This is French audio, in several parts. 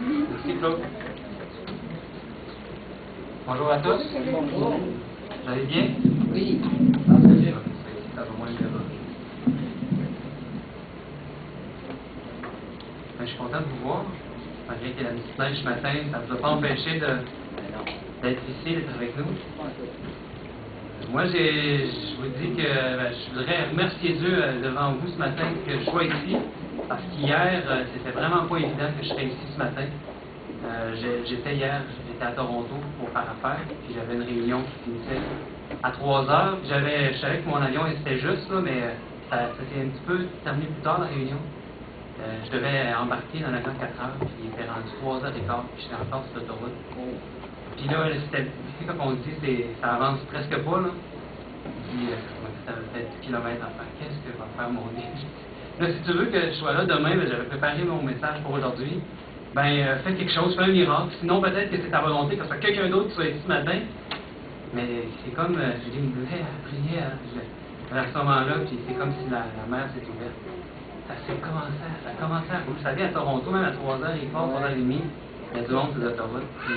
Merci Claude. Bonjour à tous. Bonjour. Vous allez bien? Oui. Ça va moins bien. Je suis content de vous voir. Malgré qu'il y a la petite neige ce matin, ça ne vous a pas empêché d'être ici, d'être avec nous. Moi, je vous dis que je voudrais remercier Dieu devant vous ce matin que je sois ici, parce qu'hier, c'était vraiment pas évident que je serais ici ce matin. J'étais à Toronto pour faire affaire, puis j'avais une réunion qui finissait à 3 heures. Je savais que mon avion était juste, là, mais ça s'est un petit peu terminé plus tard, la réunion. Je devais embarquer dans l'avion à 4 heures, puis il était rendu 3h15, puis j'étais encore sur l'autoroute. Puis là, quand on dit, ça avance presque pas, là. Puis, ça va peut-être 10 km à faire. Qu'est-ce que va faire mon Dieu? Là, si tu veux que je sois là demain, j'avais préparé mon message pour aujourd'hui. Fais quelque chose, fais un miracle. Sinon, peut-être que c'est ta volonté, que ce soit quelqu'un d'autre qui soit ici ce matin. Mais c'est comme, j'ai une vraie prière à ce moment-là, puis c'est comme si la mer s'est ouverte. Ça a commencé à rouler. Ça vient à Toronto, même à 3h15, 3h30. Il y a du monde sur l'autoroute. Puis,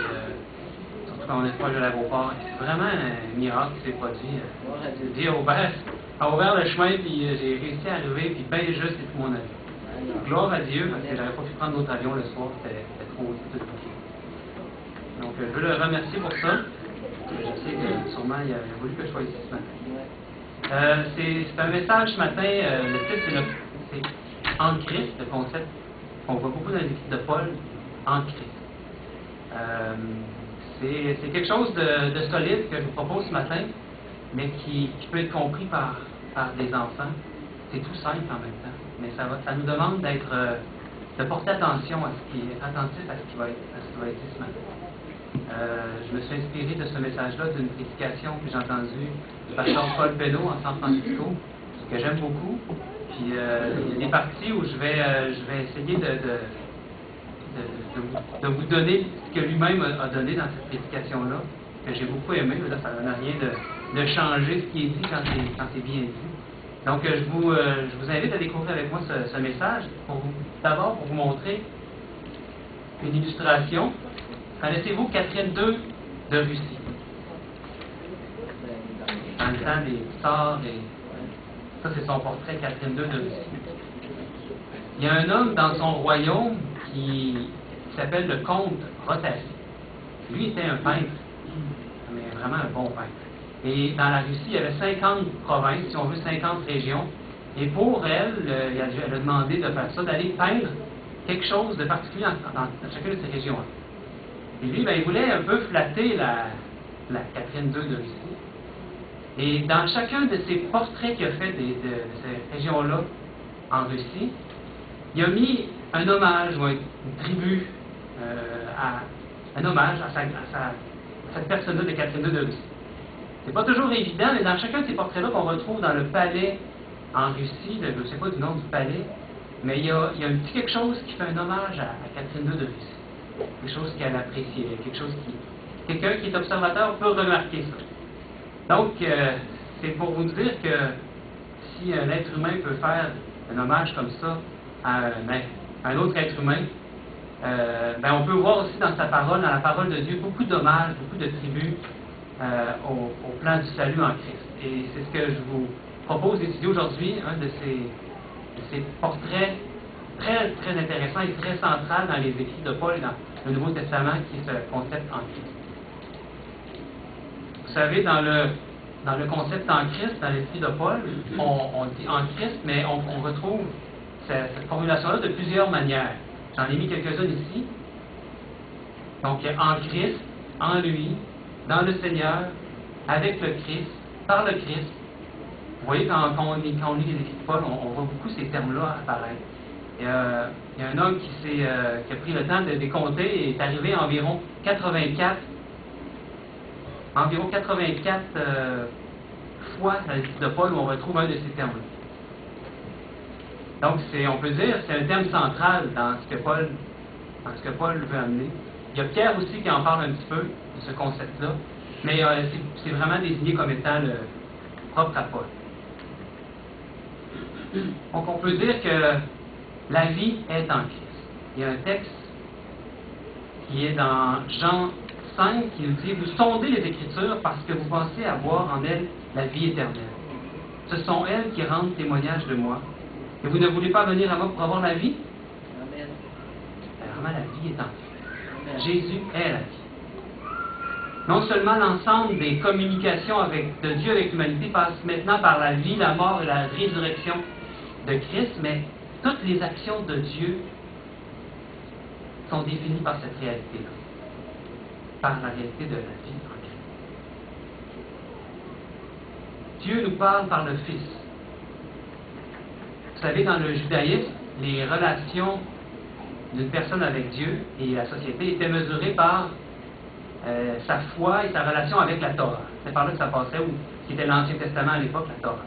surtout quand on est proche de l'aéroport. C'est vraiment un miracle qui s'est produit. Dieu a ouvert le chemin, puis j'ai réussi à arriver, puis bien juste, et puis mon avion. Gloire à Dieu, parce que j'avais pas pu prendre d'autres avions le soir, c'était trop compliqué. Donc, je veux le remercier pour ça. Je sais que sûrement, il a voulu que je sois ici ce matin. C'est un message ce matin, le titre, c'est En Christ, le concept qu'on voit beaucoup dans les écrits de Paul, en Christ. C'est quelque chose de solide que je vous propose ce matin, mais qui peut être compris par des enfants. C'est tout simple en même temps, mais ça nous demande de porter attention attentif à ce qui va être dit ce matin. Je me suis inspiré de ce message-là d'une prédication que j'ai entendue du pasteur Paul Pelleau en San Francisco, que j'aime beaucoup. Puis il y a des parties où je vais essayer de vous donner ce que lui-même a donné dans cette prédication-là, que j'ai beaucoup aimé. Là, ça ne donne rien de changer ce qui est dit quand c'est bien dit. Donc, je vous invite à découvrir avec moi ce message, d'abord pour vous montrer une illustration. Connaissez-vous Catherine II de Russie? Dans le temps des tsars, ça c'est son portrait, Catherine II de Russie. Il y a un homme dans son royaume qui s'appelle le comte Rotassi. Lui était un peintre, mais vraiment un bon peintre. Et dans la Russie, il y avait 50 provinces, si on veut 50 régions. Et pour elle, elle a demandé de faire ça, d'aller peindre quelque chose de particulier dans chacune de ces régions-là. Et lui, il voulait un peu flatter la Catherine II de Russie. Et dans chacun de ces portraits qu'il a fait de ces régions-là en Russie, il a mis un hommage ou une tribu, un hommage à cette personne-là de Catherine II de Russie. C'est pas toujours évident, mais dans chacun de ces portraits-là qu'on retrouve dans le palais en Russie, je ne sais pas du nom du palais, mais il y a un petit quelque chose qui fait un hommage à Catherine II de Russie. Quelque chose qu'elle appréciait, quelqu'un qui est observateur peut remarquer ça. Donc, c'est pour vous dire que si un être humain peut faire un hommage comme ça à un autre être humain, on peut voir aussi dans sa parole, dans la parole de Dieu, beaucoup d'hommages, beaucoup de tributs au plan du salut en Christ. Et c'est ce que je vous propose d'étudier aujourd'hui, un de ces portraits très, très intéressant et très central dans les écrits de Paul dans le Nouveau Testament, qui est ce concept en Christ. Vous savez, dans le concept en Christ, dans l'esprit de Paul, on dit en Christ, mais on retrouve cette formulation-là de plusieurs manières. J'en ai mis quelques-unes ici. Donc, en Christ, en lui, dans le Seigneur, avec le Christ, par le Christ. Vous voyez, quand on lit les écrits de Paul, on voit beaucoup ces termes-là apparaître. Il y a un homme qui a pris le temps de les compter et est arrivé à environ 84 fois dans l'Épître de Paul où on retrouve un de ces termes-là. Donc, on peut dire c'est un thème central dans ce que Paul veut amener. Il y a Pierre aussi qui en parle un petit peu de ce concept-là, mais c'est vraiment désigné comme étant le propre à Paul. Donc, on peut dire que la vie est en Christ. Il y a un texte qui est dans Jean 5, qui nous dit « Vous sondez les Écritures parce que vous pensez avoir en elles la vie éternelle. Ce sont elles qui rendent témoignage de moi. Et vous ne voulez pas venir à moi pour avoir la vie? » Amen. Vraiment, la vie est en lui. Jésus est la vie. Non seulement l'ensemble des communications de Dieu avec l'humanité passe maintenant par la vie, la mort et la résurrection de Christ, mais toutes les actions de Dieu sont définies par cette réalité-là, par la réalité de la vie en Christ. Dieu nous parle par le Fils. Vous savez, dans le judaïsme, les relations d'une personne avec Dieu et la société étaient mesurées par sa foi et sa relation avec la Torah. C'est par là que ça passait, ou ce qui était l'Ancien Testament à l'époque, la Torah.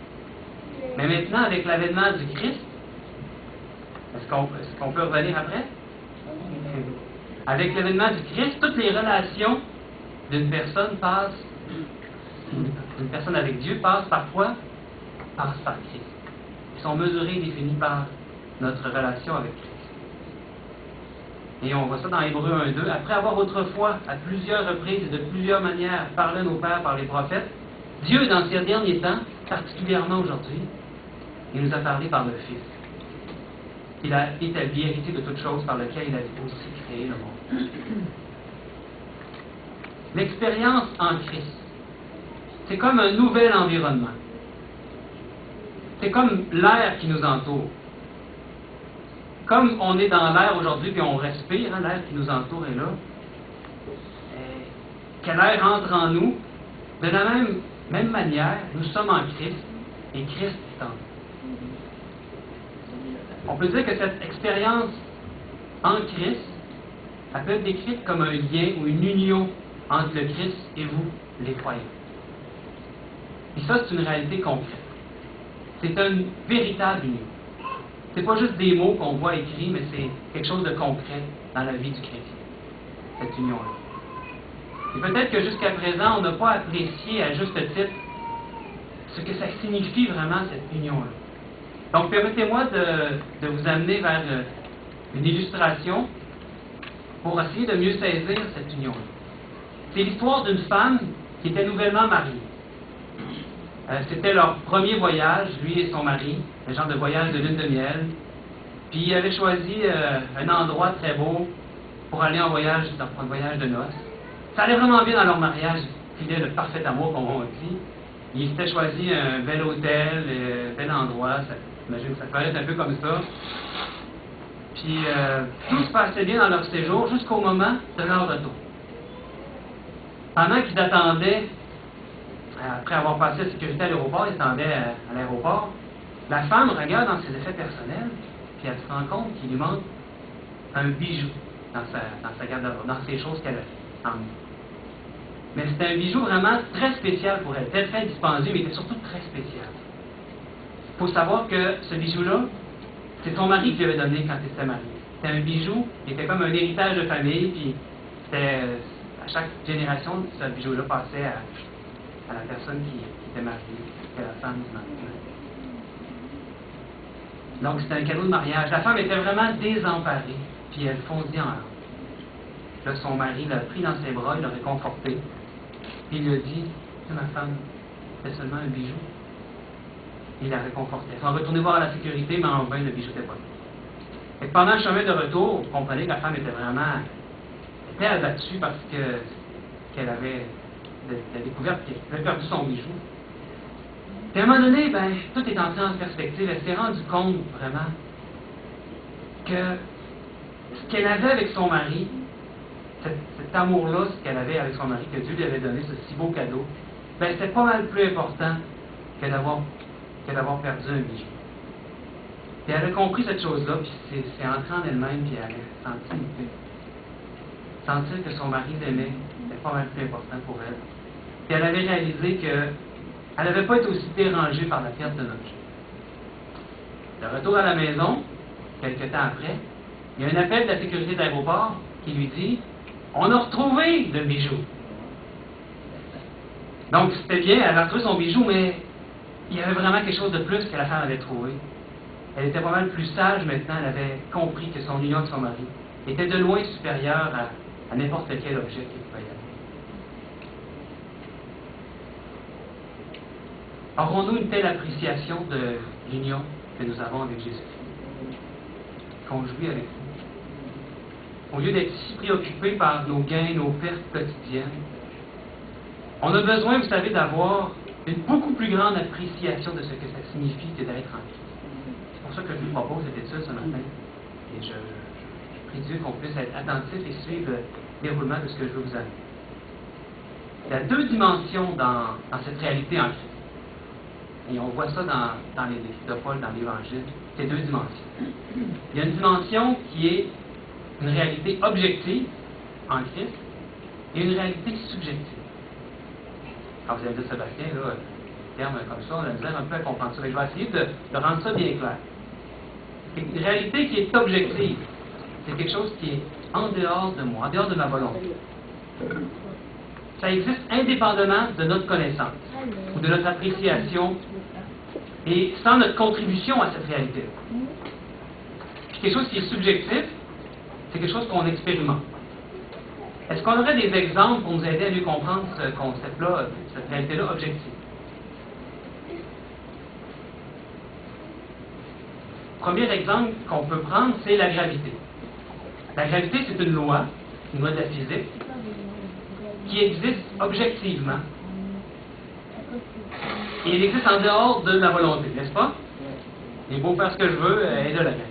Mais maintenant, avec l'avènement du Christ, est-ce qu'on peut revenir après? Avec l'avènement du Christ, toutes les relations d'une personne avec Dieu passent parfois par Christ. Ils sont mesurés et définis par notre relation avec Christ. Et on voit ça dans Hébreux 1:2. Après avoir autrefois, à plusieurs reprises et de plusieurs manières, parlé à nos pères par les prophètes, Dieu, dans ces derniers temps, particulièrement aujourd'hui, il nous a parlé par le Fils. Il a établi, hérité de toutes choses par lequel il a aussi créé le monde. L'expérience en Christ, c'est comme un nouvel environnement. C'est comme l'air qui nous entoure. Comme on est dans l'air aujourd'hui puis on respire, hein, l'air qui nous entoure est là, que l'air entre en nous, de la même manière, nous sommes en Christ et Christ est en nous. On peut dire que cette expérience en Christ, elle peut être décrite comme un lien ou une union entre le Christ et vous, les croyants. Et ça, c'est une réalité concrète. C'est une véritable union. C'est pas juste des mots qu'on voit écrits, mais c'est quelque chose de concret dans la vie du chrétien, cette union-là. Et peut-être que jusqu'à présent, on n'a pas apprécié à juste titre ce que ça signifie vraiment, cette union-là. Donc, permettez-moi de vous amener vers une illustration pour essayer de mieux saisir cette union-là. C'est l'histoire d'une femme qui était nouvellement mariée. C'était leur premier voyage, lui et son mari, un genre de voyage de lune de miel. Puis ils avaient choisi un endroit très beau pour aller en voyage, un voyage de noces. Ça allait vraiment bien dans leur mariage, il filait le parfait amour, comme on dit. Ils s'étaient choisi un bel hôtel, un bel endroit, j'imagine que ça paraît un peu comme ça. Puis tout se passait bien dans leur séjour jusqu'au moment de leur retour. Pendant qu'ils attendaient, après avoir passé la sécurité à l'aéroport, ils attendaient à l'aéroport, la femme regarde dans ses effets personnels, puis elle se rend compte qu'il lui manque un bijou dans sa garde-robe, dans ses choses qu'elle a emmenées. Mais c'était un bijou vraiment très spécial pour elle. C'était très dispendieux, mais était surtout très spécial. Il faut savoir que ce bijou-là, c'est son mari qui lui avait donné quand il s'était marié. C'était un bijou qui était comme un héritage de famille, puis c'était, à chaque génération, ce bijou-là passait à la personne qui était mariée, c'était la femme du mari. Donc c'était un cadeau de mariage. La femme était vraiment désemparée, puis elle fondit en larmes. Là, son mari l'a pris dans ses bras, il l'a réconforté, puis il lui a dit, « Ma femme, c'est seulement un bijou. » Il l'a réconforté. Ils sont retournés voir la sécurité, mais en vain, le bijou n'était pas là. Et pendant le chemin de retour, vous comprenez que la femme était vraiment abattue parce qu'elle avait la découverte qu'elle avait perdu son bijou. Puis à un moment donné, tout est entré en perspective. Elle s'est rendue compte, vraiment, que ce qu'elle avait avec son mari, cet amour-là, ce qu'elle avait avec son mari, que Dieu lui avait donné, ce si beau cadeau, c'était pas mal plus important que d'avoir perdu un bijou. Puis elle a compris cette chose-là, puis c'est entré en elle-même, puis elle a senti une paix. Sentir que son mari l'aimait, c'était pas mal plus important pour elle. Puis elle avait réalisé qu'elle n'avait pas été aussi dérangée par la perte de notre vie. De retour à la maison, quelques temps après, il y a un appel de la sécurité de l'aéroport qui lui dit « On a retrouvé le bijou. » Donc c'était bien, elle avait retrouvé son bijou, mais il y avait vraiment quelque chose de plus que la femme avait trouvé. Elle était pas mal plus sage maintenant, elle avait compris que son union avec son mari était de loin supérieure à n'importe quel objet qui peut y avoir. Aurons-nous une telle appréciation de l'union que nous avons avec Jésus-Christ, qu'on jouit avec nous? Au lieu d'être si préoccupés par nos gains, nos pertes quotidiennes, on a besoin, vous savez, d'avoir une beaucoup plus grande appréciation de ce que ça signifie que d'être en Christ. C'est pour ça que je vous propose cette étude ce matin. Et je prie Dieu qu'on puisse être attentif et suivre le déroulement de ce que je veux vous amener. Il y a deux dimensions dans cette réalité en Christ. Et on voit ça dans les écrits de Paul, dans l'Évangile. C'est deux dimensions. Il y a une dimension qui est une réalité objective en Christ et une réalité subjective. Quand vous allez dire Sébastien, là, terme comme ça, on a misère un peu à comprendre ça. Mais je vais essayer de rendre ça bien clair. Une réalité qui est objective, c'est quelque chose qui est en dehors de moi, en dehors de ma volonté. Ça existe indépendamment de notre connaissance ou de notre appréciation et sans notre contribution à cette réalité-là. Puis quelque chose qui est subjectif, c'est quelque chose qu'on expérimente. Est-ce qu'on aurait des exemples pour nous aider à mieux comprendre ce concept-là, cette réalité-là objective? Premier exemple qu'on peut prendre, c'est la gravité. La gravité, c'est une loi de la physique, qui existe objectivement. Et elle existe en dehors de ma volonté, n'est-ce pas? J'ai beau faire ce que je veux, elle est là, la gravité.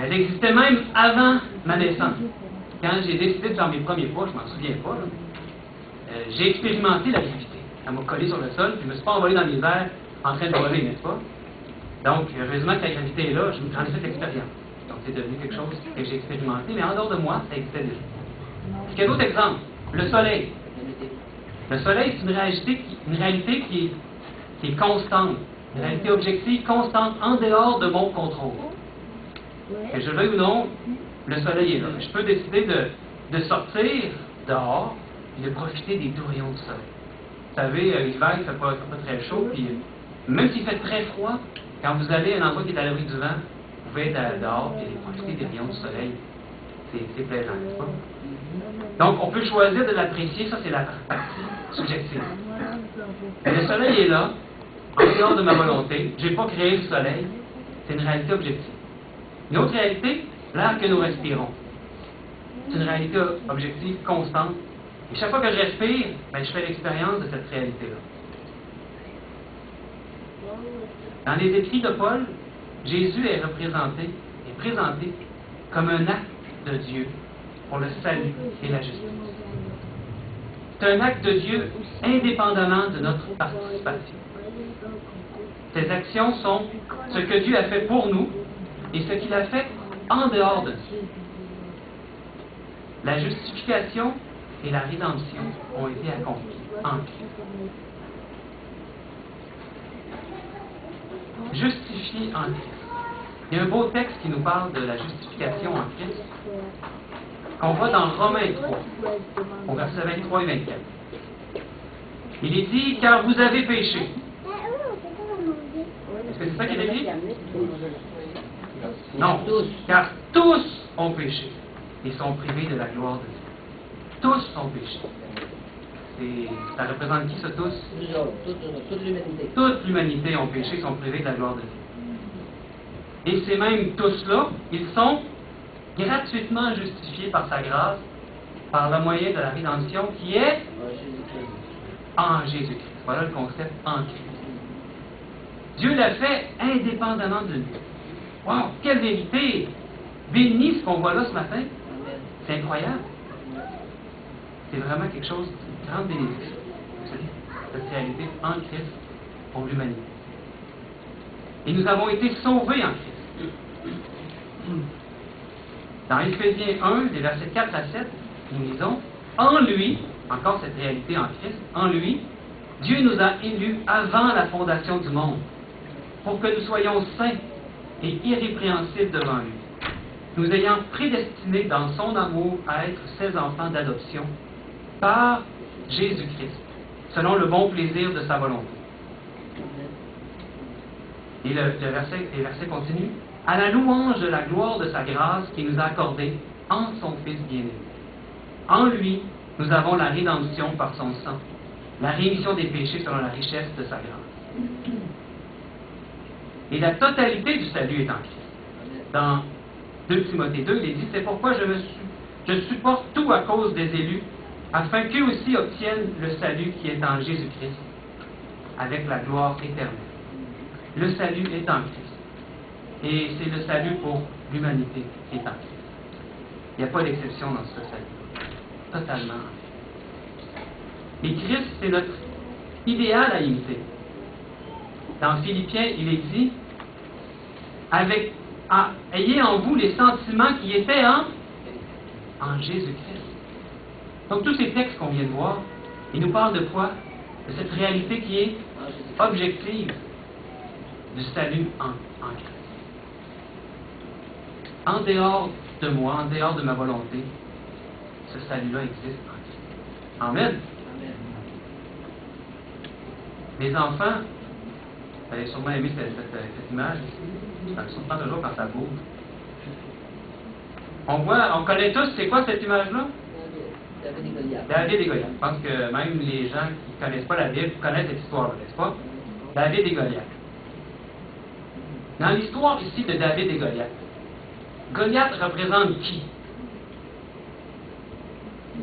Elle existait même avant ma naissance. Quand j'ai décidé de faire mes premiers pas, je m'en souviens pas, j'ai expérimenté la gravité. Elle m'a collé sur le sol, puis je me suis pas envolé dans les airs en train de voler, n'est-ce pas? Donc, heureusement que la gravité est là, j'en ai fait l'expérience. Donc, c'est devenu quelque chose que j'ai expérimenté, mais en dehors de moi, ça existait déjà. Quel autre exemple? Le soleil. Le soleil, c'est une réalité qui est constante, une réalité objective constante en dehors de mon contrôle. Que je veuille ou non, le soleil est là. Je peux décider de sortir dehors et de profiter des doux rayons du soleil. Vous savez, l'hiver, il ne fait pas très chaud, puis même s'il fait très froid, quand vous allez à un endroit qui est à l'abri du vent, vous pouvez être dehors et profiter des rayons du soleil. C'est plaisant, n'est-ce pas? Donc, on peut choisir de l'apprécier, ça c'est la partie subjective. Le soleil est là, en dehors de ma volonté, je n'ai pas créé le soleil, c'est une réalité objective. Une autre réalité, l'air que nous respirons. C'est une réalité objective constante. Et chaque fois que je respire, ben, je fais l'expérience de cette réalité-là. Dans les écrits de Paul, Jésus est présenté comme un acte de Dieu pour le salut et la justice. C'est un acte de Dieu indépendamment de notre participation. Ces actions sont ce que Dieu a fait pour nous et ce qu'il a fait en dehors de nous. La justification et la rédemption ont été accomplies en Christ. Justifié en Christ. Il y a un beau texte qui nous parle de la justification en Christ, qu'on voit dans Romains 3, au verset 23 et 24. Il est dit, car vous avez péché. Est-ce que c'est ça qu'il est dit? Non, car tous ont péché et sont privés de la gloire de Dieu. Tous ont péché. Ça représente qui, ça, tous? Toute l'humanité. Toute l'humanité ont péché et sont privés de la gloire de Dieu. Et ces mêmes tous-là, ils sont gratuitement justifiés par sa grâce, par le moyen de la rédemption qui est en Jésus-Christ. Voilà le concept en Christ. Dieu l'a fait indépendamment de nous. Wow, quelle vérité! Béni ce qu'on voit là ce matin. C'est incroyable. C'est vraiment quelque chose de grande bénédiction. Cette réalité en Christ pour l'humanité. Et nous avons été sauvés en Christ. Dans Éphésiens 1, des versets 4 à 7, nous lisons, en lui, encore cette réalité en Christ, en lui, Dieu nous a élus avant la fondation du monde, pour que nous soyons saints et irrépréhensibles devant lui, nous ayant prédestinés dans son amour à être ses enfants d'adoption, par Jésus-Christ, selon le bon plaisir de sa volonté. Et les versets continuent. À la louange de la gloire de sa grâce qui nous a accordée en son Fils bien-aimé. En lui, nous avons la rédemption par son sang, la rémission des péchés selon la richesse de sa grâce. Et la totalité du salut est en Christ. Dans 2 Timothée 2, il est dit, c'est pourquoi je supporte tout à cause des élus, afin qu'eux aussi obtiennent le salut qui est en Jésus-Christ, avec la gloire éternelle. Le salut est en Christ. Et c'est le salut pour l'humanité qui est en Christ. Il n'y a pas d'exception dans ce salut. Totalement. Et Christ, c'est notre idéal à imiter. Dans Philippiens, il est dit, ayez en vous les sentiments qui étaient en Jésus-Christ. Donc tous ces textes qu'on vient de voir, ils nous parlent de quoi? De cette réalité qui est objective du salut en Christ. En dehors de moi, en dehors de ma volonté, ce salut-là existe en Christ. Amen. Mes enfants, vous avez sûrement aimé cette image ici. Ça me surprend toujours quand ça bouge. On connaît tous, c'est quoi cette image-là? David et Goliath. David et Goliath. Je pense que même les gens qui ne connaissent pas la Bible connaissent cette histoire-là, n'est-ce pas? David et Goliath. Dans l'histoire ici de David et Goliath, Goliath représente qui?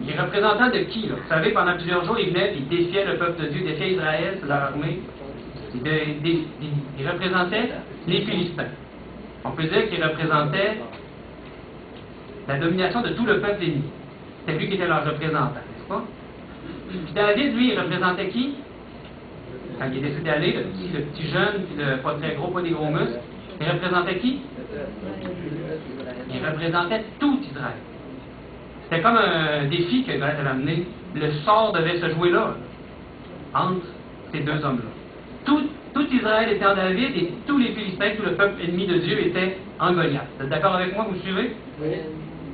Il est représentant de qui, là? Vous savez, pendant plusieurs jours, il venait et il défiait le peuple de Dieu, défiait Israël, leur armée. Il représentait les Philistins. On peut dire qu'il représentait la domination de tout le peuple ennemi. C'est lui qui était leur représentant, n'est-ce pas? Puis David, lui, il représentait qui? Quand il est décidé d'aller, le petit jeune, puis le pas très gros, pas des gros muscles, il représentait qui? Il représentait tout Israël. C'était comme un défi que Goliath avait amené. Le sort devait se jouer là, entre ces deux hommes-là. Tout Israël était en David et tous les Philistins, tout le peuple ennemi de Dieu était en Goliath. Vous êtes d'accord avec moi? Vous suivez? Oui.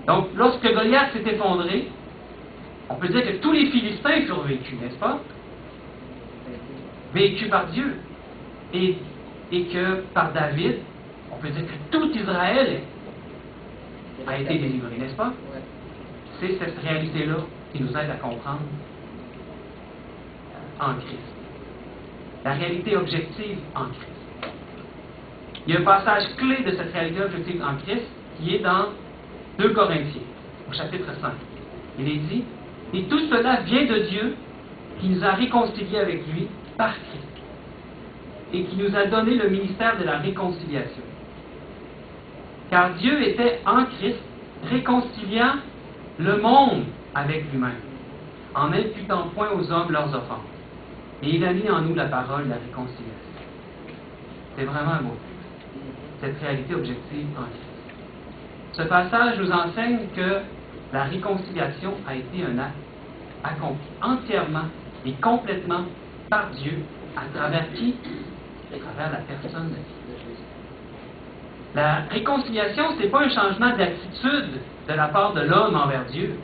Donc, lorsque Goliath s'est effondré, on peut dire que tous les Philistins furent vécus, n'est-ce pas? Vécus par Dieu. Et que par David, on peut dire que tout Israël a été délivré, n'est-ce pas? C'est cette réalité-là qui nous aide à comprendre en Christ. La réalité objective en Christ. Il y a un passage clé de cette réalité objective en Christ qui est dans 2 Corinthiens, au chapitre 5. Il est dit, « Et tout cela vient de Dieu, qui nous a réconciliés avec lui par Christ, et qui nous a donné le ministère de la réconciliation. Car Dieu était en Christ, réconciliant le monde avec lui-même, en n'imputant point aux hommes leurs offenses. Et il a mis en nous la parole de la réconciliation. » C'est vraiment un beau texte. Cette réalité objective en Christ. Ce passage nous enseigne que la réconciliation a été un acte accompli entièrement et complètement par Dieu, à travers qui? À travers la personne de Christ. La réconciliation, ce n'est pas un changement d'attitude de la part de l'homme envers Dieu.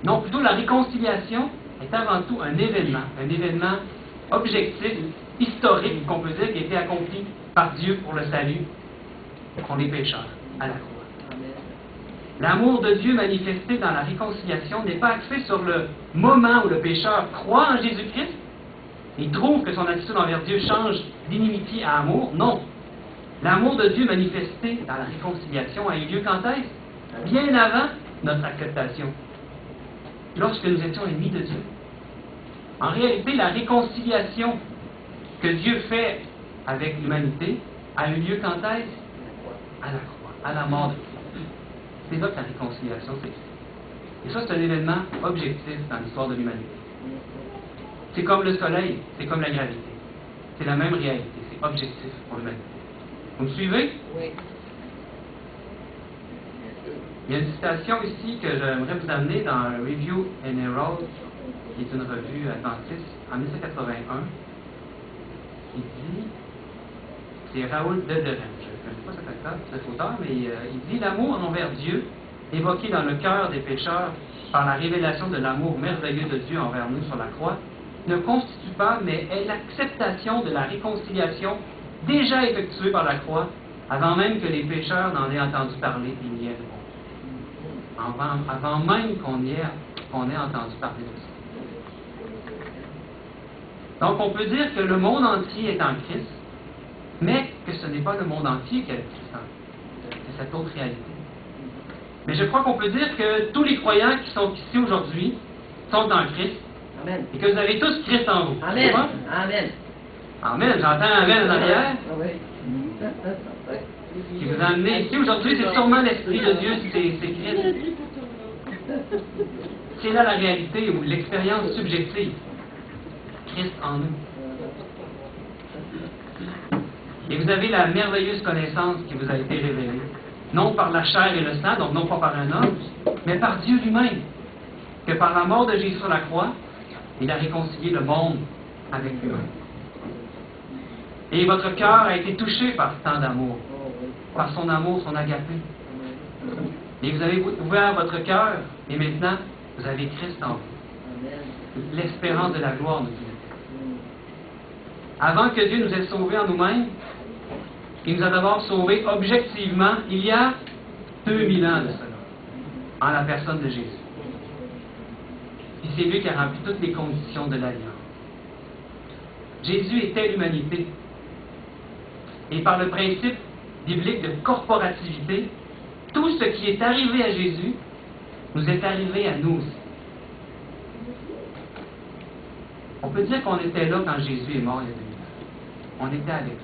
Non, plutôt la réconciliation est avant tout un événement objectif, historique, qu'on peut dire, qui a été accompli par Dieu pour le salut, pour les pécheurs, à la croix. L'amour de Dieu manifesté dans la réconciliation n'est pas axé sur le moment où le pécheur croit en Jésus-Christ et trouve que son attitude envers Dieu change d'inimitié à amour. Non. L'amour de Dieu manifesté dans la réconciliation a eu lieu quand est-ce? Bien avant notre acceptation. Lorsque nous étions ennemis de Dieu. En réalité, la réconciliation que Dieu fait avec l'humanité a eu lieu quand est-ce? À la croix, à la mort de Christ. C'est là que la réconciliation s'exprime. Et ça, c'est un événement objectif dans l'histoire de l'humanité. C'est comme le soleil, c'est comme la gravité. C'est la même réalité, c'est objectif pour l'humanité. Vous me suivez? Oui. Il y a une citation ici que j'aimerais vous amener dans Review and Herald, qui est une revue adventiste, en 1981. Il dit, c'est Raoul Dederen, je ne connais pas cet acteur, cet auteur, mais il dit « L'amour envers Dieu, évoqué dans le cœur des pécheurs par la révélation de l'amour merveilleux de Dieu envers nous sur la croix, ne constitue pas, mais est l'acceptation de la réconciliation déjà effectuée par la croix, avant même que les pécheurs n'en aient entendu parler des milliers de fois. » avant même qu'on ait entendu parler de ça. Donc, on peut dire que le monde entier est en Christ, mais que ce n'est pas le monde entier qui est Christ. C'est cette autre réalité. Mais je crois qu'on peut dire que tous les croyants qui sont ici aujourd'hui sont en Christ. Amen. Et que vous avez tous Christ en vous. Amen. C'est bon? Amen. Amen. J'entends Amen en arrière. Ah oui. Qui vous a amené ici aujourd'hui, c'est sûrement l'Esprit de Dieu, c'est Christ. C'est là la réalité ou l'expérience subjective. Christ en nous. Et vous avez la merveilleuse connaissance qui vous a été révélée. Non par la chair et le sang, donc non pas par un homme, mais par Dieu lui-même. Que par la mort de Jésus sur la croix, il a réconcilié le monde avec lui-même. Et votre cœur a été touché par tant d'amour, par son amour, son agapé. Et vous avez ouvert votre cœur, et maintenant, vous avez Christ en vous. L'espérance de la gloire, nous dit. Avant que Dieu nous ait sauvés en nous-mêmes, il nous a d'abord sauvés objectivement il y a 2000 ans de cela, en la personne de Jésus. Et c'est lui qui a rempli toutes les conditions de l'alliance. Jésus était l'humanité. Et par le principe biblique de corporativité, tout ce qui est arrivé à Jésus nous est arrivé à nous aussi. On peut dire qu'on était là quand Jésus est mort il y a 2000 ans. On était avec lui.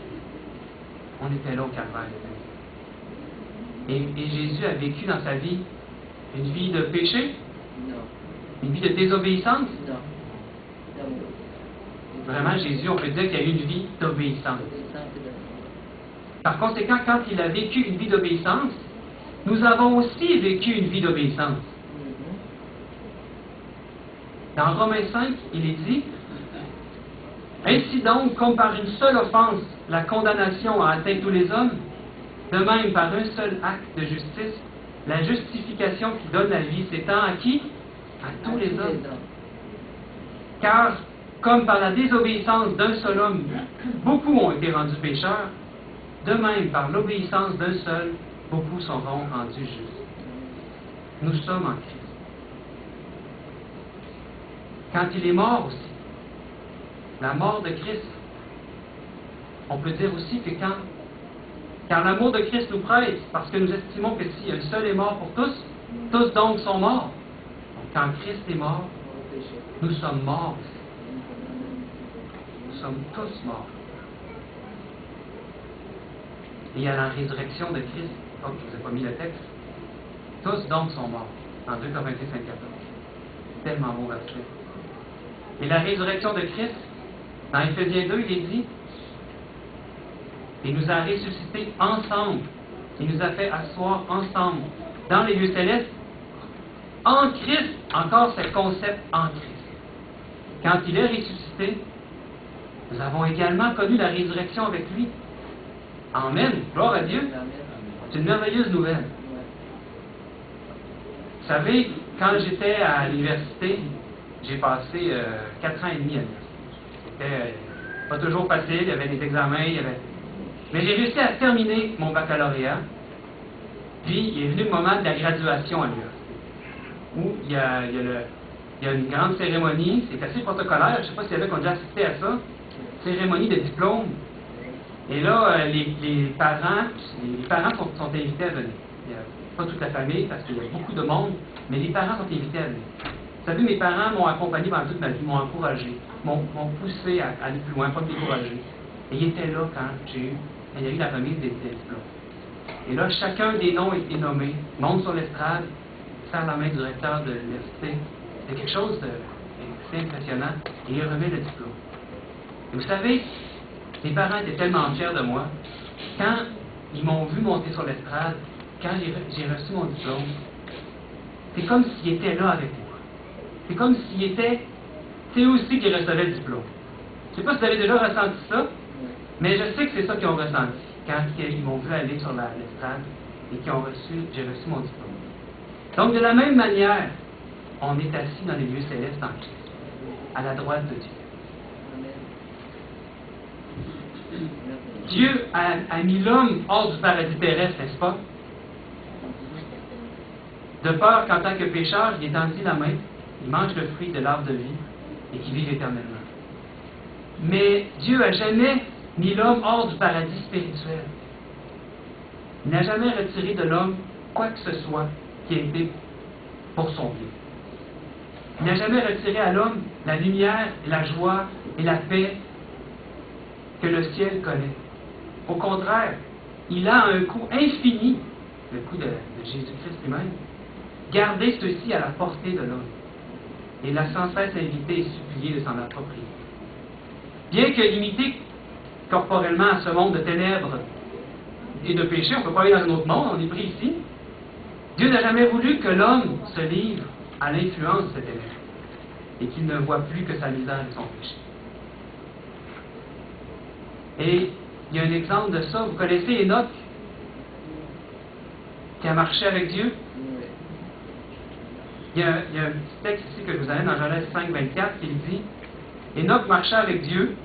On était là au Calvaire. Et Jésus a vécu dans sa vie une vie de péché? Non. Une vie de désobéissance? Non. D'amour. Vraiment, Jésus, on peut dire qu'il a eu une vie d'obéissance. Obéissance et d'amour. Par conséquent, quand il a vécu une vie d'obéissance, nous avons aussi vécu une vie d'obéissance. Dans Romains 5, il est dit: ainsi donc, comme par une seule offense, la condamnation a atteint tous les hommes, de même, par un seul acte de justice, la justification qui donne la vie s'étend à qui? À tous les hommes. Car, comme par la désobéissance d'un seul homme, beaucoup ont été rendus pécheurs, de même, par l'obéissance d'un seul, beaucoup seront rendus justes. Nous sommes en Christ. Quand il est mort aussi, la mort de Christ, on peut dire aussi que car l'amour de Christ nous presse, parce que nous estimons que si un seul est mort pour tous, tous donc sont morts. Donc, quand Christ est mort, nous sommes morts aussi. Nous sommes tous morts. Et à la résurrection de Christ, oh, je ne vous ai pas mis le texte, tous donc sont morts, en 2 Corinthiens 5, 14. Tellement beau verset. Et la résurrection de Christ, dans Éphésiens 2, il est dit: il nous a ressuscités ensemble. Il nous a fait asseoir ensemble dans les lieux célestes. En Christ, encore ce concept en Christ. Quand il est ressuscité, nous avons également connu la résurrection avec lui. Amen. Gloire à Dieu. C'est une merveilleuse nouvelle. Vous savez, quand j'étais à l'université, j'ai passé 4 ans et demi à l'université. C'était pas toujours facile, il y avait des examens, mais j'ai réussi à terminer mon baccalauréat. Puis, il est venu le moment de la graduation à l'université, où il y a une grande cérémonie, c'est assez protocolaire, je ne sais pas s'il y avait qui ont déjà assisté à ça, cérémonie de diplôme. Et là, les parents sont invités à venir. Il y a pas toute la famille, parce qu'il y a beaucoup de monde, mais les parents sont invités à venir. Vous savez, mes parents m'ont accompagné pendant toute ma vie, m'ont encouragé, m'ont poussé à aller plus loin, pas me décourager. Et ils étaient là quand il y a eu la remise des diplômes. Et là, chacun des noms a été nommé, monte sur l'estrade, serre la main du recteur de l'université. C'est quelque chose d'assez impressionnant. Et il remet le diplôme. Et vous savez, mes parents étaient tellement fiers de moi. Quand ils m'ont vu monter sur l'estrade, quand j'ai reçu mon diplôme, c'est comme s'ils étaient là avec moi. C'est comme s'ils étaient, c'est eux aussi qui recevaient le diplôme. Je ne sais pas si vous avez déjà ressenti ça, mais je sais que c'est ça qu'ils ont ressenti quand ils m'ont vu aller sur l'estrade et j'ai reçu mon diplôme. Donc, de la même manière, on est assis dans les lieux célestes en Christ, à la droite de Dieu. Dieu a mis l'homme hors du paradis terrestre, n'est-ce pas? de peur qu'en tant que pécheur, il étendit la main, il mange le fruit de l'arbre de vie et qu'il vive éternellement. Mais Dieu n'a jamais mis l'homme hors du paradis spirituel. Il n'a jamais retiré de l'homme quoi que ce soit qui a été pour son bien. Il n'a jamais retiré à l'homme la lumière, la joie et la paix que le ciel connaît. Au contraire, il a un coût infini, le coût de Jésus-Christ lui-même, gardé ceci à la portée de l'homme. Et l'a sans cesse invité et supplié de s'en approprier. Bien que limité corporellement à ce monde de ténèbres et de péché, on ne peut pas aller dans un autre monde, on est pris ici. Dieu n'a jamais voulu que l'homme se livre à l'influence de ces ténèbres et qu'il ne voit plus que sa misère et son péché. Et il y a un exemple de ça. Vous connaissez Enoch, qui a marché avec Dieu? Il y a un petit texte ici que je vous amène dans Genèse 5, 24 qui dit « Enoch marcha avec Dieu,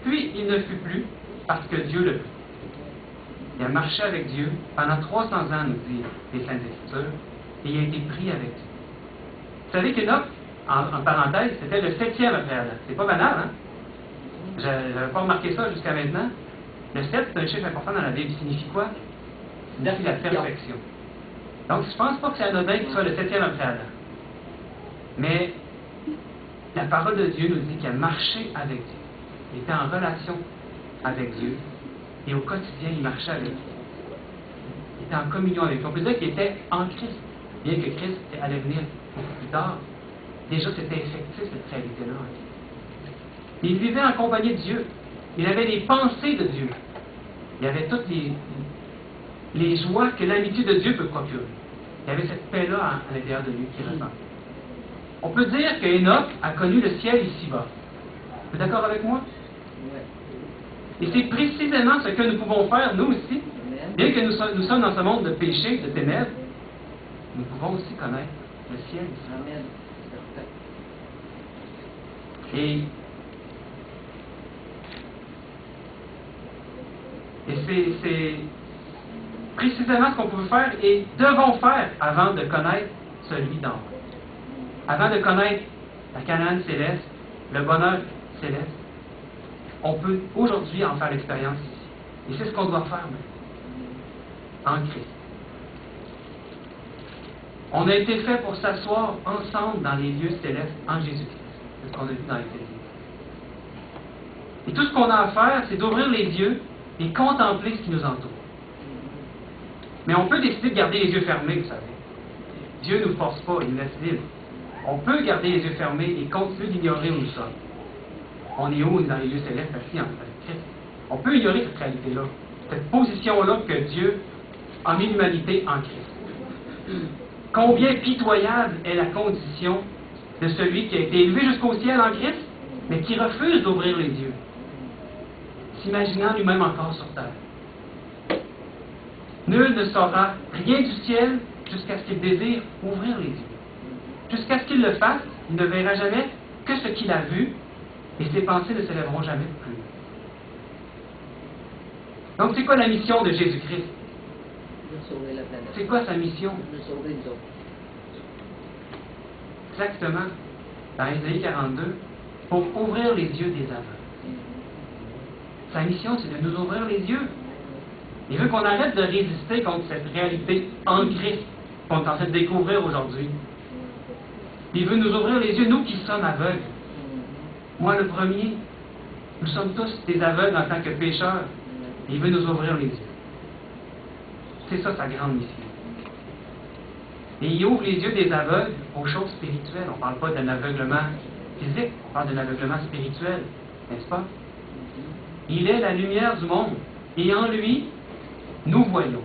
puis il ne fut plus, parce que Dieu le vit. » Il a marché avec Dieu pendant 300 ans, nous dit les Saintes Écritures, et il a été pris avec Dieu. Vous savez qu'Enoch, en parenthèse, c'était le 7e après Adam. C'est pas banal, hein? Je n'avais pas remarqué ça jusqu'à maintenant. Le 7, c'est un chiffre important dans la Bible. Il signifie quoi? Il signifie la perfection. Donc, je ne pense pas que c'est anodin qu'il soit le 7e après Adam. Mais la parole de Dieu nous dit qu'il a marché avec Dieu. Il était en relation avec Dieu. Et au quotidien, il marchait avec Dieu. Il était en communion avec Dieu. On peut dire qu'il était en Christ. Bien que Christ allait venir beaucoup plus tard. Déjà, c'était effectif, cette réalité-là. Il vivait en compagnie de Dieu. Il avait les pensées de Dieu. Il avait toutes les joies que l'amitié de Dieu peut procurer. Il y avait cette paix-là à l'intérieur de lui qui ressent. On peut dire qu'Enoch a connu le ciel ici-bas. Vous êtes d'accord avec moi? Et c'est précisément ce que nous pouvons faire, nous aussi. Bien que nous sommes dans ce monde de péché, de ténèbres, nous pouvons aussi connaître le ciel ici. Et c'est précisément ce qu'on peut faire et devons faire avant de connaître celui d'en haut. Avant de connaître la Canaan céleste, le bonheur céleste, on peut aujourd'hui en faire l'expérience ici. Et c'est ce qu'on doit faire maintenant, en Christ. On a été fait pour s'asseoir ensemble dans les lieux célestes en Jésus-Christ. C'est ce qu'on a vu dans les Éphésiens. Et tout ce qu'on a à faire, c'est d'ouvrir les yeux et contempler ce qui nous entoure. Mais on peut décider de garder les yeux fermés, vous savez. Dieu ne nous force pas, il nous laisse libres. On peut garder les yeux fermés et continuer d'ignorer où nous sommes. On est où? On est dans les lieux célestes, assis en Christ. On peut ignorer cette réalité-là, cette position-là que Dieu a mis l'humanité en Christ. Combien pitoyable est la condition de celui qui a été élevé jusqu'au ciel en Christ, mais qui refuse d'ouvrir les yeux, s'imaginant lui-même encore sur terre. Nul ne saura rien du ciel jusqu'à ce qu'il désire ouvrir les yeux. Jusqu'à ce qu'il le fasse, il ne verra jamais que ce qu'il a vu, et ses pensées ne s'élèveront jamais plus. Donc, c'est quoi la mission de Jésus-Christ? De sauver la planète. C'est quoi sa mission? De sauver nous autres. Exactement. Dans Ésaïe 42, pour ouvrir les yeux des aveugles. Sa mission, c'est de nous ouvrir les yeux. Il veut qu'on arrête de résister contre cette réalité en Christ qu'on est en train de découvrir aujourd'hui. Il veut nous ouvrir les yeux, nous qui sommes aveugles. Moi, le premier, nous sommes tous des aveugles en tant que pécheurs. Il veut nous ouvrir les yeux. C'est ça sa grande mission. Et il ouvre les yeux des aveugles aux choses spirituelles. On ne parle pas d'un aveuglement physique, on parle d'un aveuglement spirituel, n'est-ce pas? Il est la lumière du monde. Et en lui, nous voyons.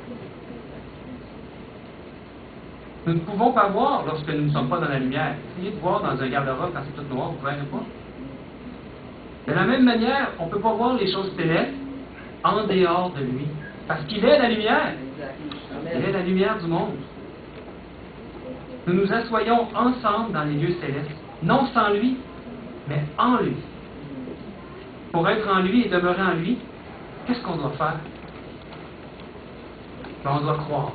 Nous ne pouvons pas voir lorsque nous ne sommes pas dans la lumière. Essayez de voir dans un garde-robe quand c'est tout noir, vous ne verrez pas. De la même manière, on ne peut pas voir les choses célestes en dehors de lui. Parce qu'il est la lumière. Il est la lumière du monde. Nous nous assoyons ensemble dans les lieux célestes, non sans lui, mais en lui. Pour être en lui et demeurer en lui, qu'est-ce qu'on doit faire? Ben, on doit croire.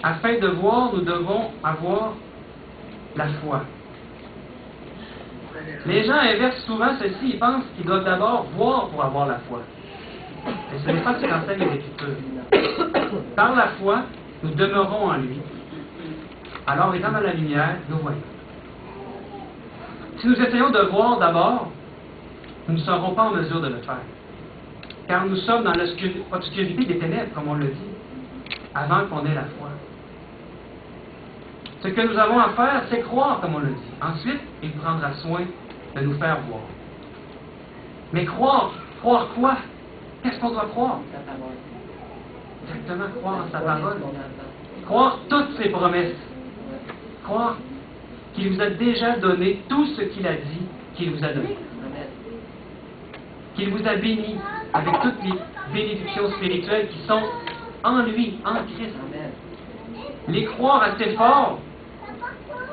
Afin de voir, nous devons avoir la foi. Les gens inversent souvent ceci, ils pensent qu'ils doivent d'abord voir pour avoir la foi. Mais ce n'est pas ce qu'enseigne les Écritures. Par la foi, nous demeurons en lui. Alors, étant dans la lumière, nous voyons. Si nous essayons de voir d'abord, nous ne serons pas en mesure de le faire. Car nous sommes dans l'obscurité des ténèbres, comme on le dit, avant qu'on ait la foi. Ce que nous avons à faire, c'est croire, comme on le dit. Ensuite, il prendra soin de nous faire voir. Mais croire quoi? Qu'est-ce qu'on doit croire? Sa parole. Exactement, croire en sa La parole. promesse qu'on entend. Croire toutes ses promesses. Ouais. Croire qu'il vous a déjà donné tout ce qu'il a dit qu'il vous a donné. Amen. Qu'il vous a béni avec toutes les bénédictions spirituelles qui sont en lui, en Christ. Amen. Les croire assez fort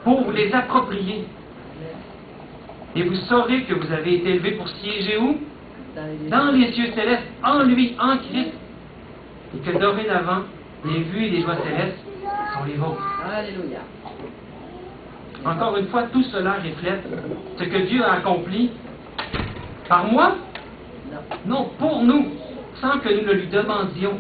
pour vous les approprier. Amen. Et vous saurez que vous avez été élevé pour siéger où? Dans Dans les cieux célestes, en lui, en Christ. Et que dorénavant, les vues et les joies célestes sont les vôtres. Alléluia. Encore une fois, tout cela reflète ce que Dieu a accompli par moi, Non. non, pour nous, sans que nous ne lui demandions,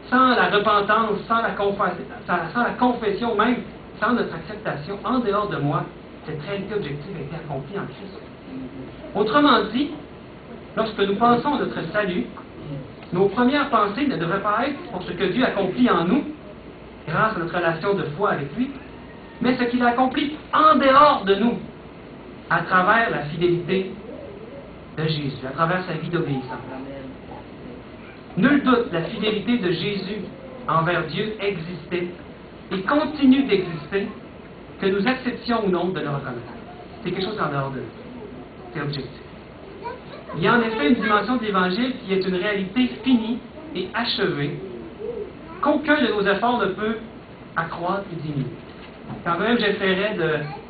sans la repentance, sans la confession même, sans notre acceptation, en dehors de moi, cette réalité objective a été accomplie en Christ. Autrement dit, lorsque nous pensons à notre salut, nos premières pensées ne devraient pas être pour ce que Dieu accomplit en nous, grâce à notre relation de foi avec lui, mais ce qu'il a accompli en dehors de nous, à travers la fidélité de Jésus, à travers sa vie d'obéissance. Amen. Nul doute, la fidélité de Jésus envers Dieu existait et continue d'exister, que nous acceptions ou non de le reconnaître. C'est quelque chose en dehors de nous. C'est objectif. Il y a en effet une dimension de l'Évangile qui est une réalité finie et achevée, qu'aucun de nos efforts ne peut accroître ou diminuer. Quand même j'essaierais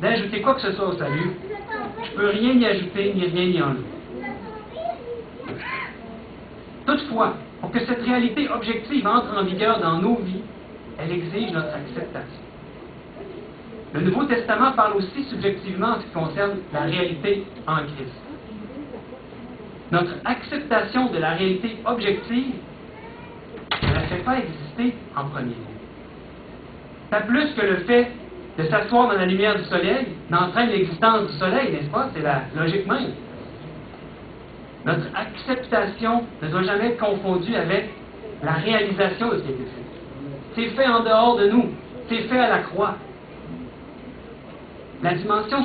d'ajouter quoi que ce soit au salut, je ne peux rien y ajouter, ni rien y enlever. Toutefois, pour que cette réalité objective entre en vigueur dans nos vies, elle exige notre acceptation. Le Nouveau Testament parle aussi subjectivement en ce qui concerne la réalité en Christ. Notre acceptation de la réalité objective ne la fait pas exister en premier lieu. Pas plus que le fait de s'asseoir dans la lumière du soleil n'entraîne l'existence du soleil, n'est-ce pas? C'est la logique même. Notre acceptation ne doit jamais être confondue avec la réalisation de ce qui a été fait. C'est fait en dehors de nous. C'est fait à la croix. La dimension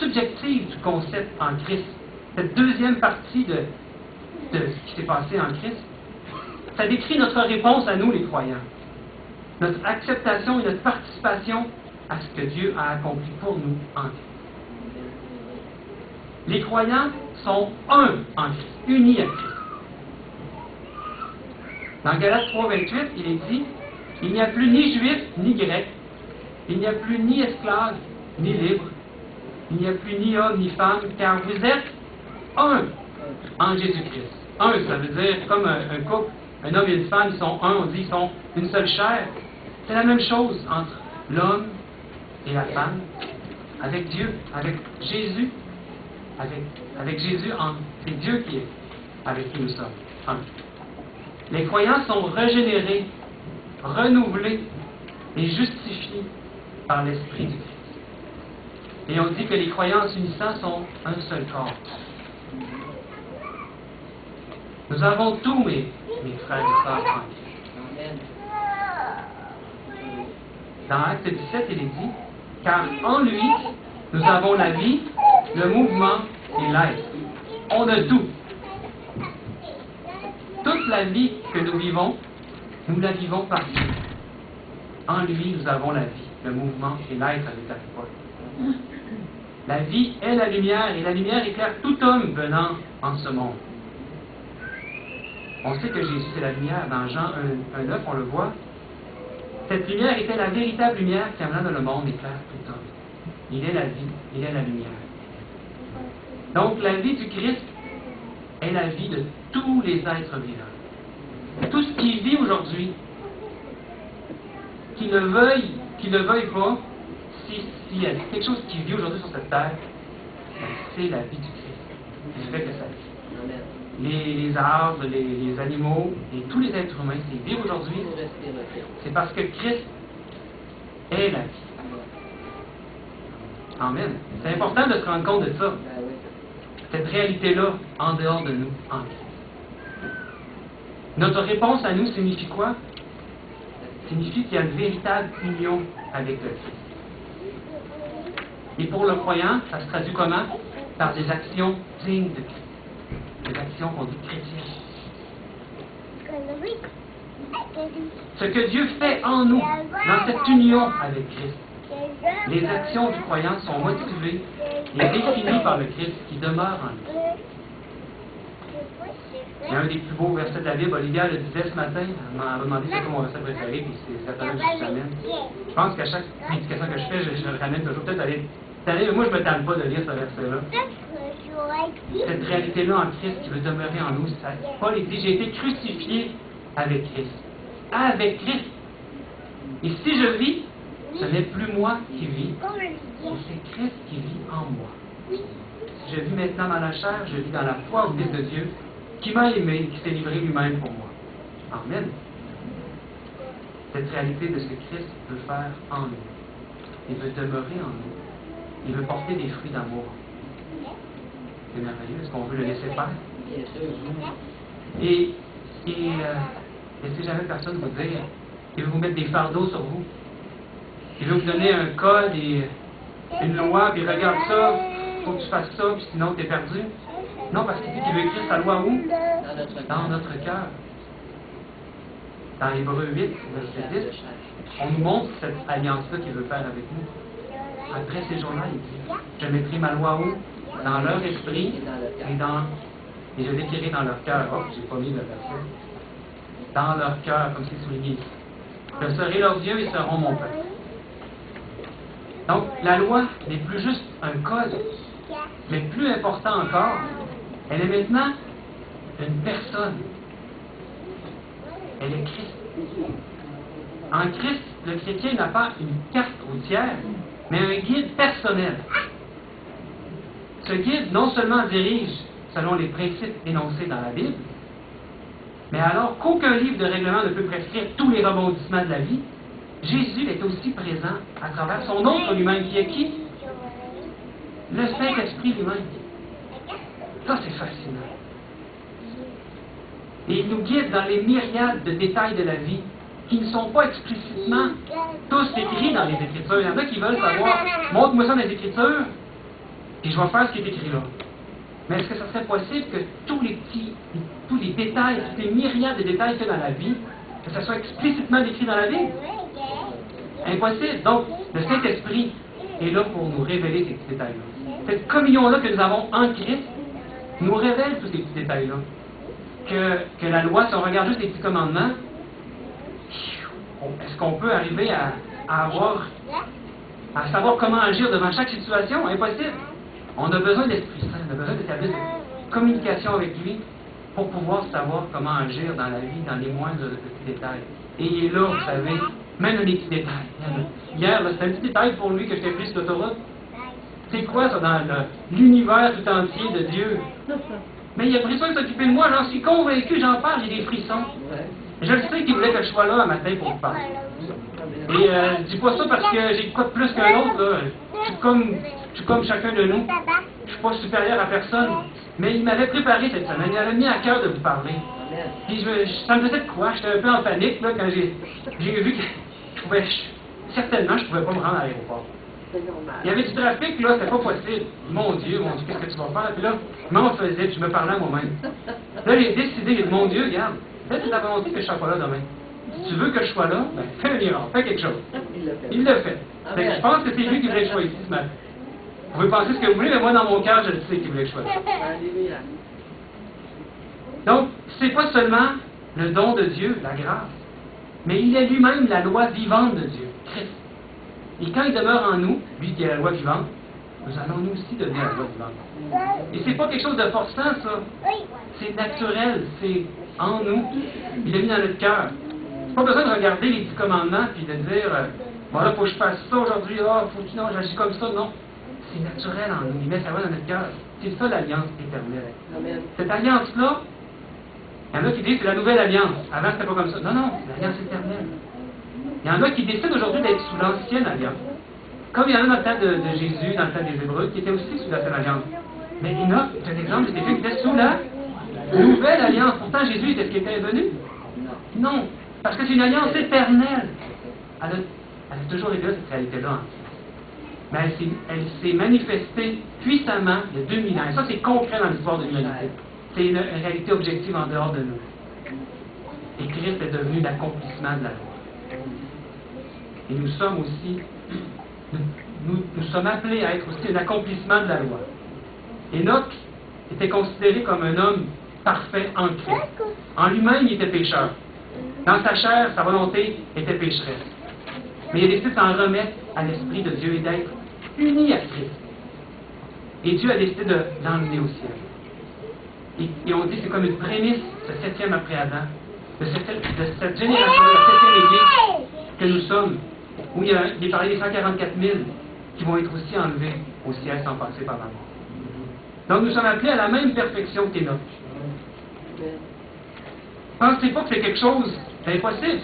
subjective du concept en Christ, cette deuxième partie de ce qui s'est passé en Christ, ça décrit notre réponse à nous, les croyants. Notre acceptation et notre participation à ce que Dieu a accompli pour nous en Christ. Les croyants sont un en Christ, unis à Christ. Dans Galates 3,28, il est dit, « Il n'y a plus ni juif ni grec, il n'y a plus ni esclave ni libre, il n'y a plus ni homme ni femme, car vous êtes un en Jésus-Christ. » Un, ça veut dire comme un couple, un homme et une femme, ils sont un, on dit qu'ils sont une seule chair. C'est la même chose entre l'homme et la femme, avec Dieu, avec Jésus, avec Jésus, c'est Dieu qui est avec qui nous sommes. Un. Les croyants sont régénérés, renouvelés et justifiés par l'Esprit du Christ. Et on dit que les croyants en s'unissant sont un seul corps. Nous avons tout, mes frères et sœurs en Christ. Amen. Dans Acte 17, il est dit, « Car en lui, nous avons la vie, le mouvement et l'être. » On a tout. Toute la vie que nous vivons, nous la vivons par Dieu. En lui, nous avons la vie, le mouvement et l'être avec la foi. La vie est la lumière, et la lumière éclaire tout homme venant en ce monde. On sait que Jésus, c'est la lumière. Dans Jean 1,9, on le voit. Cette lumière était la véritable lumière qui amena dans le monde éclaire tout homme. Il est la vie, il est la lumière. Donc, la vie du Christ est la vie de tous les êtres vivants. Tout ce qui vit aujourd'hui, qu'il le veuille pas, si il y a quelque chose qui vit aujourd'hui sur cette terre, ben, c'est la vie du Christ. C'est fait que ça vit. Amen. Les arbres, les animaux et tous les êtres humains qui vivent aujourd'hui, Pour rester le Christ. c'est parce que Christ est la vie. Amen. C'est important de se rendre compte de ça. Ben oui. Cette réalité-là, en dehors de nous, en Christ. Notre réponse à nous signifie quoi? Signifie qu'il y a une véritable union avec le Christ. Et pour le croyant, ça se traduit comment? Par des actions dignes de Christ. Des actions qu'on dit chrétiennes. Ce que Dieu fait en nous, dans cette union avec Christ, les actions du croyant sont motivées et définies par le Christ qui demeure en lui. Il y a un des plus beaux versets de la Bible, Olivia le disait ce matin, elle m'a demandé c'est quoi mon verset préféré, puis c'est certainement que je l'amène. Je pense qu'à chaque prédication que je fais, je le ramène toujours. Peut-être aller, mais moi je ne me tente pas de lire ce verset-là. Cette réalité-là en Christ qui veut demeurer en nous, ça, Paul dit, j'ai été crucifié avec Christ. Avec Christ. Et si je vis, ce n'est plus moi qui vis, mais c'est Christ qui vit en moi. Si je vis maintenant dans la chair, je vis dans la foi au Fils de Dieu, qui m'a aimé et qui s'est livré lui-même pour moi. Amen. Cette réalité de ce que Christ veut faire en nous. Il veut demeurer en nous. Il veut porter des fruits d'amour. C'est merveilleux. Est-ce qu'on veut le laisser faire? Bien sûr. Et laissez jamais personne vous dire, il veut vous mettre des fardeaux sur vous. Il veut vous donner un code et une loi, puis regarde ça, il faut que tu fasses ça, puis sinon tu es perdu. Non, parce qu'il dit qu'il veut écrire sa loi où? Dans notre cœur. Dans Hébreux 8, verset 10, on nous montre cette alliance-là qu'il veut faire avec nous. Après ces jours-là, il dit, je mettrai ma loi où? Dans leur esprit et je l'écrirai dans leur cœur. Oh, j'ai pas mis le verset. Dans leur cœur, comme c'est souligné ici. Je serai leur Dieu et ils seront mon peuple. Donc, la loi n'est plus juste un code, mais plus important encore, elle est maintenant une personne. Elle est Christ. En Christ, le chrétien n'a pas une carte routière, mais un guide personnel. Ce guide non seulement dirige selon les principes énoncés dans la Bible, mais alors qu'aucun livre de règlement ne peut prescrire tous les rebondissements de la vie, Jésus est aussi présent à travers son autre lui-même, qui est qui? Le Saint-Esprit lui-même. Ça, c'est fascinant. Et il nous guide dans les myriades de détails de la vie qui ne sont pas explicitement tous écrits dans les Écritures. Il y en a qui veulent savoir, montre-moi ça dans les Écritures, et je vais faire ce qui est écrit là. Mais est-ce que ça serait possible que tous les détails, toutes les myriades de détails qu'il y a dans la vie, que ça soit explicitement décrit dans la Bible? Impossible. Donc, le Saint-Esprit est là pour nous révéler ces petits détails-là. Cette communion-là que nous avons en Christ nous révèle tous ces petits détails-là. Que la loi, si on regarde juste les petits commandements, est-ce qu'on peut arriver à savoir comment agir devant chaque situation? Impossible. On a besoin de l'Esprit Saint, on a besoin d'établir cette communication avec lui pour pouvoir savoir comment agir dans la vie, dans les moindres petits détails. Et il est là, vous savez, même dans les petits détails. Hier, c'était un petit détail pour lui que je t'ai pris sur l'autoroute. C'est quoi ça dans l'univers tout entier de Dieu? Mais il a pris soin de s'occuper de moi, j'en suis convaincu, j'en parle, j'ai des frissons. Je le sais qu'il voulait que je sois là un matin pour vous parler. Et je dis pas ça parce que j'ai quoi de plus qu'un autre, là. Je suis comme chacun de nous. Je suis pas supérieur à personne. Mais il m'avait préparé cette semaine, il avait mis à cœur de vous parler. Puis ça me faisait de quoi? J'étais un peu en panique là, quand j'ai vu que certainement je pouvais pas me rendre à l'aéroport. Il y avait du trafic, là, c'était pas possible. Mon Dieu, qu'est-ce que tu vas faire? Puis là, je m'en faisais, puis je me parlais à moi-même. Là, j'ai décidé, j'ai dit, mon Dieu, regarde, peut-être c'est ta volonté que je ne sois pas là demain. Si tu veux que je sois là, ben, fais un miracle, fais quelque chose. Il l'a fait. Fait que je pense que c'est lui qui voulait que je sois ici ce matin. Vous pouvez penser ce que vous voulez, mais moi, dans mon cœur, je le sais qu'il voulait que je sois là. Donc, c'est pas seulement le don de Dieu, la grâce, mais il est lui-même la loi vivante de Dieu, Christ. Et quand il demeure en nous, lui qui est la loi vivante, nous allons nous aussi devenir la loi vivante. Et c'est pas quelque chose de forçant, ça. C'est naturel, c'est en nous. Il l'a mis dans notre cœur. C'est Pas besoin de regarder les 10 commandements puis de dire bon là, faut que je fasse ça aujourd'hui, faut que non, j'agis comme ça, non. C'est naturel en nous, il met sa main dans notre cœur. C'est ça l'alliance éternelle. Amen. Cette alliance-là, il y en a qui disent c'est la nouvelle alliance. Avant, c'était pas comme ça. Non, non, c'est l'alliance éternelle. Il y en a qui décident aujourd'hui d'être sous l'ancienne alliance. Comme il y en a dans le temps de Jésus, dans le temps des Hébreux, qui étaient aussi sous l'ancienne alliance. Mais Enoch est un exemple de quelqu'un qui était sous la nouvelle alliance. Pourtant, Jésus était ce qui était venu. Non, parce que c'est une alliance éternelle. Elle a toujours été là, cette réalité-là. Mais elle s'est manifestée puissamment il y a 2000 ans. Et ça, c'est concret dans l'histoire de l'humanité. C'est une réalité objective en dehors de nous. Et Christ est devenu l'accomplissement de la loi. Et nous sommes aussi, nous sommes appelés à être aussi un accomplissement de la loi. Enoch était considéré comme un homme parfait en Christ. En lui-même, il était pécheur. Dans sa chair, sa volonté était pécheresse. Mais il a décidé de s'en remettre à l'Esprit de Dieu et d'être uni à Christ. Et Dieu a décidé de l'emmener au ciel. Et on dit que c'est comme une prémisse, ce 7e après Adam, de cette génération, de la 7e Église que nous sommes, où il est parlé des 144 000 qui vont être aussi enlevés au ciel sans passer par la mort. Donc nous sommes appelés à la même perfection qu'Enoch. Pensez pas que c'est quelque chose d'impossible.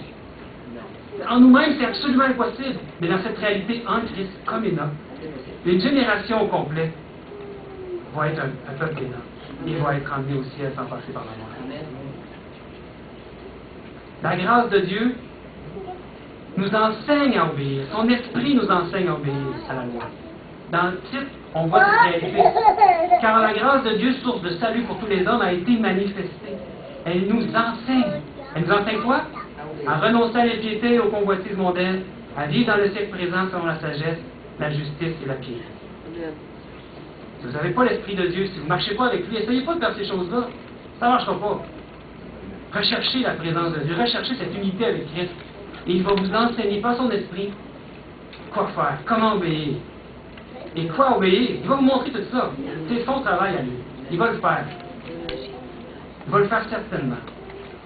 En nous-mêmes, c'est absolument impossible. Mais dans cette réalité en Christ, comme Enoch, une génération au complet va être un peuple d'Enoch. Il va être emmené au ciel sans passer par la mort. La grâce de Dieu nous enseigne à obéir. Son esprit nous enseigne à obéir à la loi. Dans le titre, on voit cette réalité. Car la grâce de Dieu, source de salut pour tous les hommes, a été manifestée. Elle nous enseigne. Elle nous enseigne quoi? À renoncer à l'impiété, aux convoitises mondaines, à vivre dans le siècle présent selon la sagesse, la justice et la piété. Si vous n'avez pas l'Esprit de Dieu, si vous ne marchez pas avec lui, essayez pas de faire ces choses-là. Ça ne marchera pas. Recherchez la présence de Dieu, recherchez cette unité avec Christ. Et il va vous enseigner par son esprit quoi faire, comment obéir. Et quoi obéir? Il va vous montrer tout ça. C'est son travail à lui. Il va le faire. Il va le faire certainement.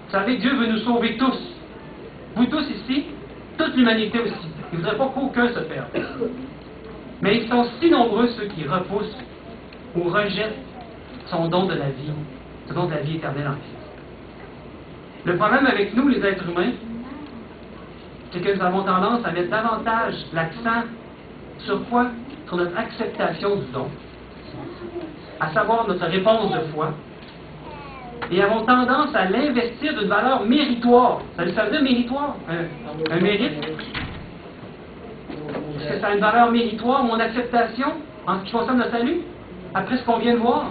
Vous savez, Dieu veut nous sauver tous. Vous tous ici, toute l'humanité aussi. Il ne voudrait pas qu'aucun se perde. Mais ils sont si nombreux ceux qui repoussent ou rejettent son don de la vie, ce don de la vie éternelle en Christ. Le problème avec nous, les êtres humains, c'est que nous avons tendance à mettre davantage l'accent sur quoi? Sur notre acceptation du don, à savoir notre réponse de foi, et avons tendance à l'investir d'une valeur méritoire. Ça veut dire méritoire? Un mérite? Est-ce que ça a une valeur méritoire, mon acceptation, en ce qui concerne le salut, après ce qu'on vient de voir?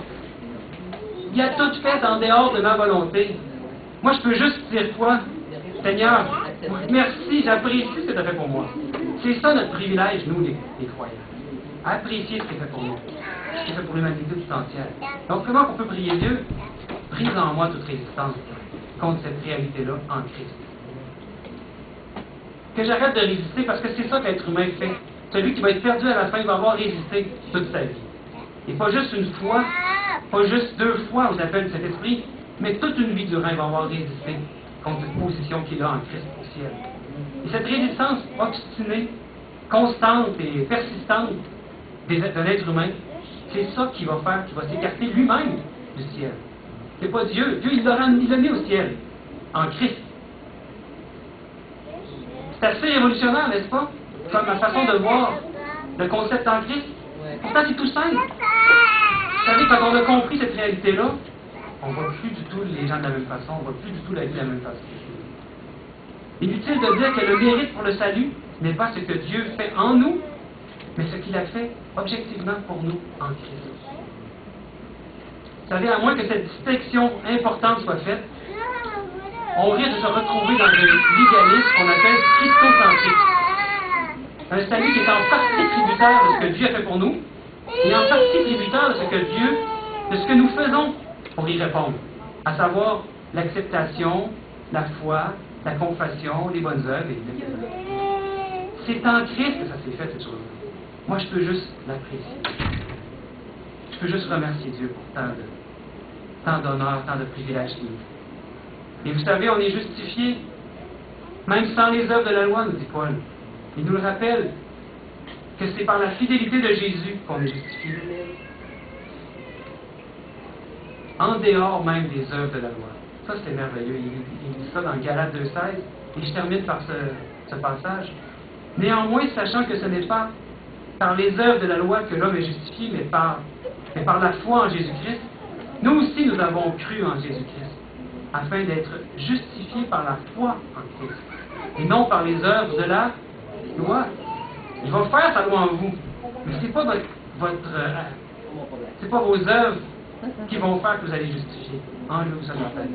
Il y a tout fait en dehors de ma volonté. Moi, je peux juste dire quoi? Seigneur, merci, j'apprécie ce que tu as fait pour moi. C'est ça notre privilège, nous, les croyants. Apprécier ce qu'il fait pour nous, ce qu'il fait pour l'humanité tout entière. Donc, comment on peut prier Dieu? Brise en moi toute résistance contre cette réalité-là en Christ. Que j'arrête de résister parce que c'est ça qu'être humain fait. Celui qui va être perdu à la fin va avoir résisté toute sa vie. Et pas juste une fois, pas juste 2 fois aux appels de cet esprit, mais toute une vie durant, il va avoir résisté contre cette position qu'il a en Christ au ciel. Et cette résistance obstinée, constante et persistante de l'être humain, c'est ça qui va faire, qui va s'écarter lui-même du ciel. C'est pas Dieu. Dieu, il l'a mis au ciel, en Christ. C'est assez révolutionnaire, n'est-ce pas? Comme la façon de voir le concept en Christ. Pourtant, c'est tout simple. Vous savez, quand on a compris cette réalité-là, on ne voit plus du tout les gens de la même façon, on ne voit plus du tout la vie de la même façon. Inutile de dire que le mérite pour le salut n'est pas ce que Dieu fait en nous, mais ce qu'il a fait objectivement pour nous en Christ. Vous savez, à moins que cette distinction importante soit faite, on risque de se retrouver dans un légalisme qu'on appelle christocentrique. Un salut qui est en partie tributaire de ce que Dieu a fait pour nous, et en partie tributaire de ce que nous faisons pour y répondre, à savoir l'acceptation, la foi, la confession, les bonnes œuvres et c'est en Christ que ça s'est fait, cette chose-là. Moi, je peux juste l'apprécier. Je peux juste remercier Dieu pour tant d'honneur, tant de privilèges qu'il nous fait. Et vous savez, on est justifié Même sans les œuvres de la loi, nous dit Paul. Il nous le rappelle que c'est par la fidélité de Jésus qu'on est justifié. En dehors même des œuvres de la loi. Ça, c'est merveilleux. Il dit ça dans Galates 2,16. Et je termine par ce passage. Néanmoins, sachant que ce n'est pas par les œuvres de la loi que l'homme est justifié, mais par la foi en Jésus-Christ, nous aussi nous avons cru en Jésus-Christ, afin d'être justifiés par la foi en Christ, et non par les œuvres de la loi. Il va faire sa loi en vous, mais ce n'est pas c'est pas vos œuvres qui vont faire que vous allez justifier. Enlevez-vous ça de la tête.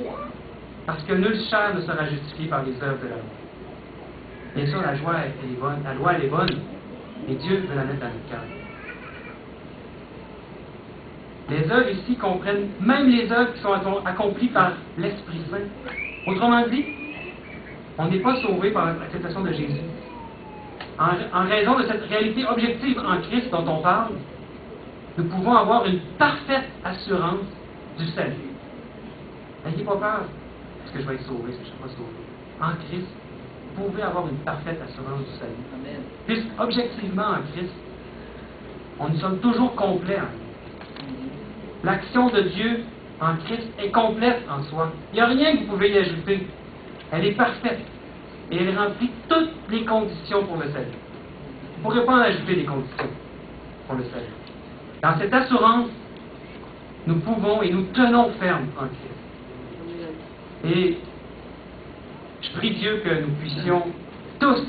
Parce que nulle chair ne sera justifiée par les œuvres de la loi. Bien sûr, la loi elle est bonne, et Dieu veut la mettre dans notre cœur. Les œuvres ici comprennent même les œuvres qui sont accomplies par l'Esprit Saint. Autrement dit, on n'est pas sauvé par l'acceptation de Jésus. En raison de cette réalité objective en Christ dont on parle, nous pouvons avoir une parfaite assurance du salut. N'ayez pas peur. Est-ce que je vais être sauvé? Est-ce que je ne serai pas sauvé? En Christ, vous pouvez avoir une parfaite assurance du salut. Amen. Puisque, objectivement, en Christ, nous sommes toujours complets en Christ. L'action de Dieu en Christ est complète en soi. Il n'y a rien que vous pouvez y ajouter. Elle est parfaite. Et elle remplit toutes les conditions pour le salut. Vous ne pourrez pas en ajouter des conditions pour le salut. Dans cette assurance, nous pouvons et nous tenons ferme en Christ. Et je prie Dieu que nous puissions tous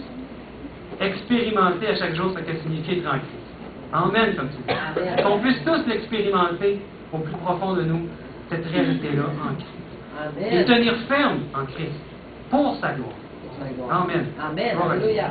expérimenter à chaque jour ce que signifie être en Christ. Amen, comme tu dis. Qu'on puisse tous l'expérimenter au plus profond de nous, cette réalité-là en Christ. Amen. Et tenir ferme en Christ pour sa gloire. Amen. Amen. Gloire à Dieu. Alléluia.